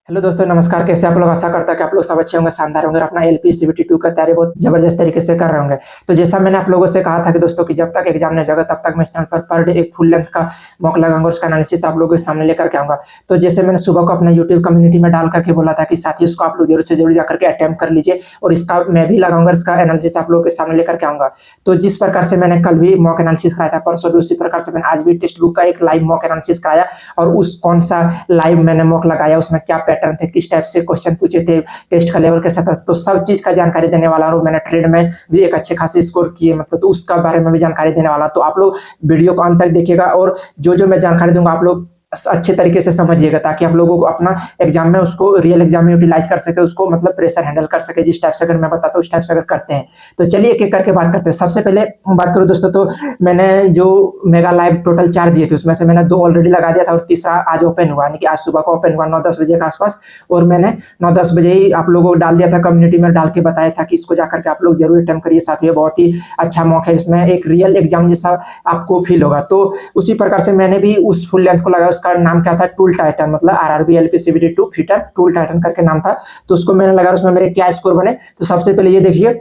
Hello दोस्तों, नमस्कार। कैसे आप लोग? आशा करता है कि आप लोग सब अच्छे होंगे, शानदार होंगे और अपना एलपी सीबीटी 2 का तैयारी बहुत जबरदस्त तरीके से कर रहे होंगे। तो जैसा मैंने आप लोगों से कहा था कि दोस्तों कि जब तक एग्जाम नहीं होगा तब तक मैं इस चैनल पर डे एक फुल लेंथ का मॉक लगाऊंगा और उसका एनालिसिस आप लोगों के सामने लेकर के आऊंगा। तो जैसे मैंने सुबह को अपना यूट्यूब कम्युनिटी में डाल करके बोला था कि साथी उसको आप लोग जरूर से जरूर जाकर के अटेम्प्ट कर लीजिए और इसका मैं भी लगाऊंगा, इसका एनालिसिस आप लोगों के सामने लेकर के आऊंगा। तो जिस प्रकार से मैंने कल भी मॉक एनालिसिस कराया था, परसों भी उसी प्रकार से मैंने आज भी टेक्स्ट बुक का एक लाइव मॉक एनालिसिस कराया और उस कौन सा लाइव मैंने मॉक लगाया, उसमें क्या पैटर्न थे, किस टाइप से क्वेश्चन पूछे थे, टेस्ट का लेवल कैसा था, तो सब चीज का जानकारी देने वाला हूँ। मैंने ट्रेड में भी एक अच्छे खासे स्कोर किए, मतलब तो उसका बारे में भी जानकारी देने वाला हूं। तो आप लोग वीडियो को अंत तक देखिएगा और जो जो मैं जानकारी दूंगा आप लोग अच्छे तरीके से समझिएगा, ताकि आप लोगों को अपना एग्जाम में उसको रियल एग्जाम में यूटिलाइज कर सके, उसको मतलब प्रेशर हैंडल कर सके जिस टाइप से अगर मैं बताता हूँ उस टाइप से अगर करते हैं। तो चलिए एक एक करके बात करते हैं। सबसे पहले बात करूँ दोस्तों, तो मैंने जो मेगा लाइव टोटल 4 दिए थे उसमें से मैंने 2 ऑलरेडी लगा दिया था और तीसरा आज ओपन हुआ, यानी कि आज सुबह को ओपन हुआ 9-10 बजे के आसपास। और मैंने 9-10 बजे ही आप लोगों को डाल दिया था, कम्युनिटी में डाल के बताया था कि इसको जाकर के आप लोग जरूर अटेम्प्ट करिए। साथ ही बहुत ही अच्छा मौका है, इसमें एक रियल एग्जाम जैसा आपको फील होगा। तो उसी प्रकार से मैंने भी उस फुल लेंथ को लगाया, उसका नाम क्या था, टूल टाइटन, मतलब RRB LP CBT 2 fitter tool Titan करके नाम था। तो उसको मैंने लगा, उसमें मेरे क्या स्कोर बने। तो सबसे पहले ये देखिए,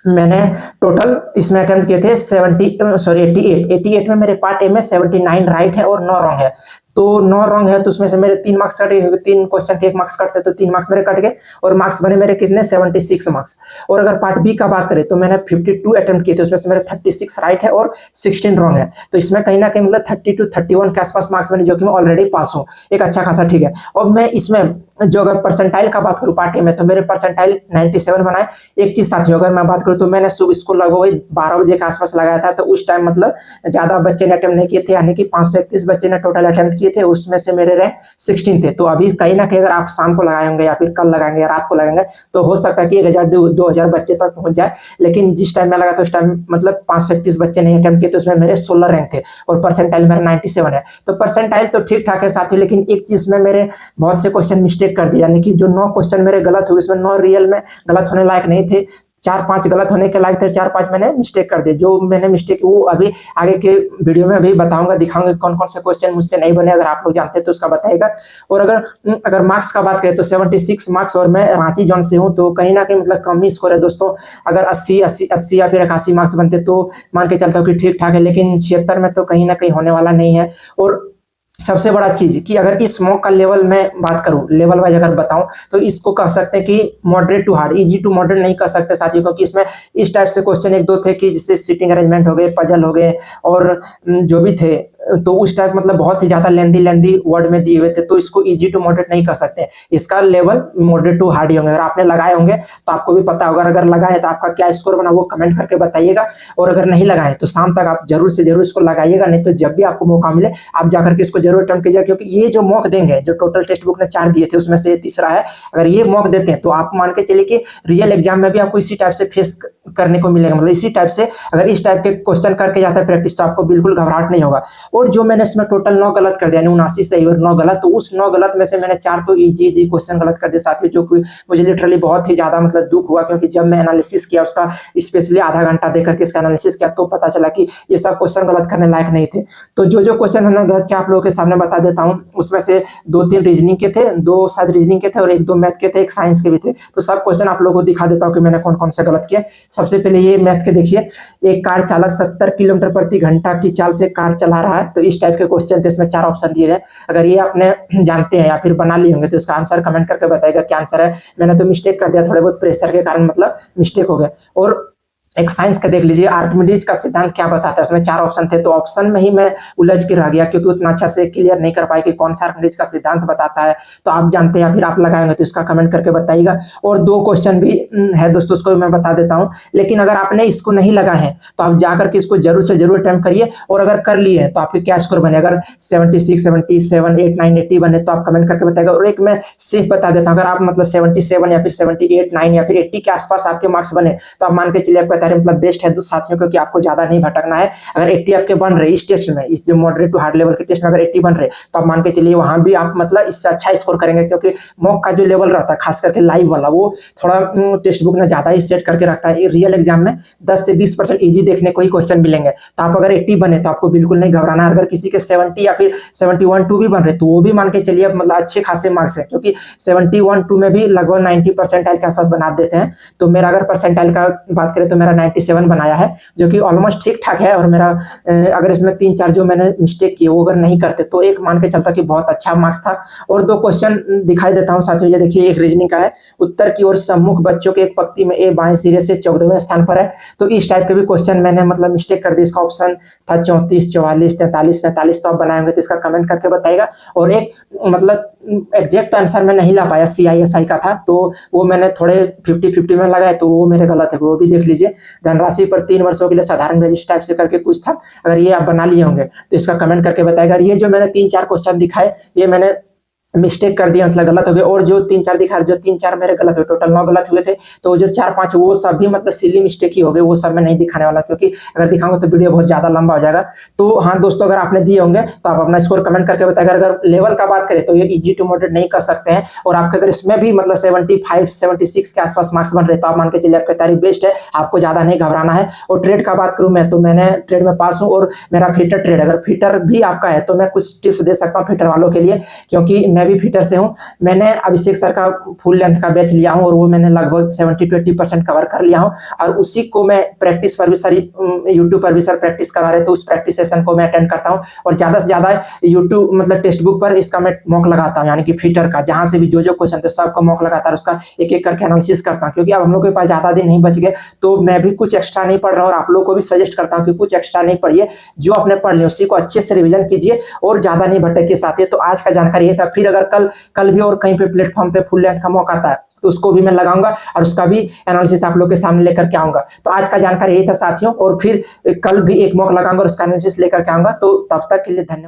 मैंने टोटल इसमें अटेम्प्ट किए थे 88 में मेरे पार्ट ए में 79 राइट है और 9 रॉन्ग है। तो 9 रॉन्ग है तो उसमें से मेरे 3 मार्क्स कट गए, 3 क्वेश्चन के 1 मार्क्स कटते तो 3 मार्क्स मेरे कट गए और मार्क्स बने मेरे कितने 76 मार्क्स। और अगर पार्ट बी का बात करें तो मैंने 52 अटेम्प्ट किए थे, उसमें से मेरे 36 राइट है और 16 रॉन्ग है। तो इसमें कहीं ना कहीं मतलब 32-31 के आसपास मार्क्स बने, जो कि मैं ऑलरेडी पास हूँ, एक अच्छा खासा, ठीक है। और मैं इसमें जो अगर परसेंटाइल का बात करूँ पार्ट ए में, तो मेरे परसेंटाइल 97 बनाए। एक चीज साथियों, अगर मैं बात करूँ तो मैंने सुबह इसको लगभग 12 बजे के आसपास लगाया था, तो उस टाइम मतलब ज्यादा बच्चे ने अटेम्प्ट नहीं किए थे, यानी कि 531 बच्चे ने टोटल अटेम्प्ट किए थे, उसमें से मेरे रैंक 16 थे। तो अभी कहीं ना कहीं अगर आप शाम को लगाए होंगे या फिर कल लगाएंगे या रात को लगाएंगे तो हो सकता है कि 1000-2000 बच्चे तक पहुंच जाए। लेकिन जिस टाइम में लगा था उस टाइम मतलब 531 बच्चे नहीं अटेम्प्ट किए, तो उसमें मेरे 16 रैंक थे और परसेंटाइल मेरा 97 है। तो परसेंटाइल तो ठीक ठाक है साथियों, लेकिन एक चीज में मेरे बहुत से क्वेश्चन मिस्टेक कर दिया, यानी कि जो 9 क्वेश्चन मेरे गलत हुए, इसमें 9 रियल में गलत होने लायक नहीं थे, 4-5 गलत होने के लायक थे, 4-5 मैंने मिस्टेक कर दिए। जो मैंने मिस्टेक वो अभी आगे के वीडियो में अभी बताऊंगा, दिखाऊंगा कौन कौन से क्वेश्चन मुझसे नहीं बने, अगर आप लोग जानते हैं तो उसका बताएगा। और अगर मार्क्स का बात करें तो 76 मार्क्स, और मैं रांची जोन से हूँ, तो कहीं ना कहीं मतलब कम ही स्कोर है दोस्तों। अगर 80 या फिर 81 मार्क्स बनते तो मान के चलता हूँ कि ठीक ठाक है, लेकिन 76 में तो कहीं ना कहीं होने वाला नहीं है। और सबसे बड़ा चीज कि अगर इस मॉक का लेवल में बात करूं, लेवल वाइज अगर बताऊं, तो इसको कह सकते हैं कि moderate to hard, easy to moderate नहीं कह सकते साथियों, क्योंकि इसमें इस टाइप से क्वेश्चन 1-2 थे कि जिससे सिटिंग अरेंजमेंट हो गए, पजल हो गए और जो भी थे, तो उस टाइप मतलब बहुत ही ज्यादा लेंदी वर्ड में दिए हुए थे, तो इसको इजी टू मॉडरेट नहीं कर सकते। इसका लेवल मॉडरेट टू हार्ड ही होंगे। अगर आपने लगाए होंगे तो आपको भी पता होगा, अगर लगाए तो आपका क्या स्कोर बना वो कमेंट करके बताइएगा। और अगर नहीं लगाए तो शाम तक आप जरूर से जरूर इसको लगाइएगा, नहीं तो जब भी आपको मौका मिले आप जाकर के इसको जरूर अटेम्प्ट कीजिएगा। क्योंकि ये जो मॉक देंगे, जो टोटल टेक्स्ट बुक ने 4 दिए थे उसमें से तीसरा है, अगर ये मॉक देते हैं तो आप मान के चलिए कि रियल एग्जाम में भी आपको इसी टाइप से फेस करने को मिलेगा, मतलब इसी टाइप से अगर इस टाइप के क्वेश्चन करके जाता है प्रैक्टिस, तो आपको बिल्कुल घबराहट नहीं होगा। और जो मैंने इसमें टोटल 9 गलत कर दिया, 79 सही और 9 गलत, तो उस 9 गलत में से मैंने 4 तो इजी क्वेश्चन गलत कर दिया साथियों, जो कि मुझे लिटरली बहुत ही ज्यादा मतलब दुख हुआ। क्योंकि जब मैं एनालिसिस किया उसका, स्पेशली आधा घंटा देकर के इसका एनालिसिस किया, तो पता चला कि ये सब क्वेश्चन गलत करने लायक नहीं थे। तो जो क्वेश्चन मैंने गलत किया आप लोगों के सामने बता देता हूँ। उसमें से 2-3 रीजनिंग के थे, 2 शायद रीजनिंग के थे और 1-2 मैथ के थे, 1 साइंस के भी थे। तो सब क्वेश्चन आप लोगों को दिखा देता हूँ कि मैंने कौन कौन से गलत किए। सबसे पहले ये मैथ के देखिए, एक कार चालक 70 किलोमीटर प्रति घंटा की चाल से कार चला रहा है, तो इस टाइप के क्वेश्चन थे। इसमें 4 ऑप्शन दिए हैं, अगर ये आपने जानते हैं या फिर बना लिए होंगे तो इसका आंसर कमेंट करके बताइएगा क्या आंसर है। मैंने तो मिस्टेक कर दिया, थोड़े बहुत प्रेशर के कारण मतलब मिस्टेक हो गए। और एक साइंस का देख लीजिए, आर्किमिडीज का सिद्धांत क्या बताता है, इसमें 4 ऑप्शन थे, तो ऑप्शन में ही मैं उलझ के रह गया, क्योंकि उतना अच्छा से क्लियर नहीं कर पाए कि कौन सा आर्किमिडीज का सिद्धांत बताता है। तो आप जानते हैं या फिर आप लगाएंगे तो इसका कमेंट करके बताइएगा। और 2 क्वेश्चन भी है दोस्तों, उसको भी मैं बता देता हूँ। लेकिन अगर आपने इसको नहीं लगाए हैं तो आप जाकर के इसको जरूर से जरूर अटेम्प्ट करिए, और अगर कर लिए तो आपके क्या स्कोर बने, अगर 76, 77, 8, 9, 80 बने तो आप कमेंट करके बताइएगा। और एक मैं सेफ बता देता हूँ, अगर आप मतलब 77 या फिर 78, 9 या फिर 80 के आसपास आपके मार्क्स बने, तो आप मान के चलिए आपका तैयारी मतलब बेस्ट है साथियों, क्योंकि आपको ज़्यादा नहीं भटकना है। अगर 80 आपके बन रहे इस टेस्ट में, इस जो मॉडरेट टू हार्ड लेवल के टेस्ट में अगर 80 बन रहे, तो आप मान के चलिए वहाँ भी आप मतलब इससे अच्छा स्कोर करेंगे, क्योंकि मॉक का जो लेवल रहता है खास करके लाइव वाला, वो थोड़ा टेक्स्ट बुक में ज़्यादा ही सेट करके रखता है। रियल एग्जाम में 10 से 20% ईजी देखने को ही क्वेश्चन मिलेंगे। तो आप अगर 80 बने तो आपको बिल्कुल नहीं घबराना है। अगर किसी के 70 या फिर 71-2 भी बन रहे तो वो भी मान के चलिए मतलब अच्छे खासे मार्क्स हैं, क्योंकि 71-2 में भी लगभग 90 परसेंटाइल के आसपास बना देते हैं। तो मेरा अगर परसेंटाइल का बात करें तो मेरा 97 बनाया है, जो कि ऑलमोस्ट ठीक ठाक है। और मेरा अगर इसमें 3-4 जो मैंने मिस्टेक किए वो अगर नहीं करते तो एक मान के चलता कि बहुत अच्छा मार्क्स था। और 2 क्वेश्चन दिखाई देता हूँ साथियों, ये देखिए एक रीजनिंग का है। उत्तर की ओर सम्मुख बच्चों के एक पंक्ति में ए बाएं सिरे से 14वें स्थान पर है। तो इस टाइप के भी क्वेश्चन मैंने मतलब मिस्टेक कर दी। इसका ऑप्शन था 34, 44, 43, 45। तो आप बनाएंगे तो इसका कमेंट करके बताइएगा। और एक मतलब एग्जैक्ट आंसर मैं नहीं ला पाया, CISI का था, तो वो मैंने थोड़े 50-50 में लगाए, तो वो मेरे गलत है, वो भी देख लीजिए। धनराशि पर 3 वर्षों के लिए साधारण बेसिस टाइप से करके कुछ था। अगर ये आप बना लिए होंगे तो इसका कमेंट करके बताएगा। ये जो मैंने 3-4 क्वेश्चन दिखाए ये मैंने मिस्टेक कर दिया, मतलब गलत हो गए। और जो 3-4 दिखा, जो 3-4 मेरे गलत हुए, टोटल 9 गलत हुए थे। तो जो 4-5 वो सब भी मतलब सिली मिस्टेक ही हो गए, वो सब मैं नहीं दिखाने वाला, क्योंकि अगर दिखाऊंगा तो वीडियो बहुत ज़्यादा लंबा हो जाएगा। तो हाँ दोस्तों, अगर आपने दिए होंगे तो आप अपना स्कोर कमेंट करके बताएगा। अगर लेवल का बात करें तो ये ईजी टू मॉडरेट नहीं कर सकते हैं। और आपके अगर इसमें भी मतलब 75-76 के आसपास मार्क्स बन रहे तो आप मान के चलिए आपकी तैयारी बेस्ट है, आपको ज़्यादा नहीं घबराना है। और ट्रेड का बात करूँ मैं, तो मैंने ट्रेड में पास हूँ। और मेरा फिटर ट्रेड, अगर फिटर भी आपका है तो मैं कुछ टिप्स दे सकता हूँ फिटर वालों के लिए, क्योंकि मैं भी फिटर से हूँ। मैंने अभिषेक सर का फुल लेंथ का बैच लिया हूं और वो मैंने लगभग 70-80% कवर कर लिया हूं। और उसी को मैं प्रैक्टिस पर भी सर यूट्यूब पर भी सर प्रैक्टिस करा रहे, तो उस प्रैक्टिस सेशन को मैं अटेंड करता हूं। और ज़्यादा से ज़्यादा यूट्यूब मतलब टेक्स्ट बुक पर इसका मैं मॉक लगाता हूं, यानी कि फिटर का जहां से भी जो क्वेश्चन थे सबको मॉक लगाता है, उसका एक एक करके एनालिसिस करता हूं। क्योंकि अब हम लोग के पास ज़्यादा दिन नहीं बच गए, तो मैं भी कुछ एक्स्ट्रा नहीं पढ़ रहा हूँ। और आप लोग को भी सजेस्ट करता हूँ कि कुछ एक्स्ट्रा नहीं पढ़िए, जो आपने पढ़ लिया उसी को अच्छे से रिविजन कीजिए और ज़्यादा नहीं भटके साथ ही। तो आज का जानकारी ये था। फिर अगर कल भी और कहीं पे प्लेटफॉर्म पे फुल लेंथ का मौका आता है तो उसको भी मैं लगाऊंगा और उसका भी एनालिसिस आप लोग के सामने लेकर के आऊंगा। तो आज का जानकारी यही था साथियों, और फिर कल भी एक मॉक लगाऊंगा और उसका एनालिसिस लेकर के आऊंगा। तो तब तक के लिए धन्यवाद।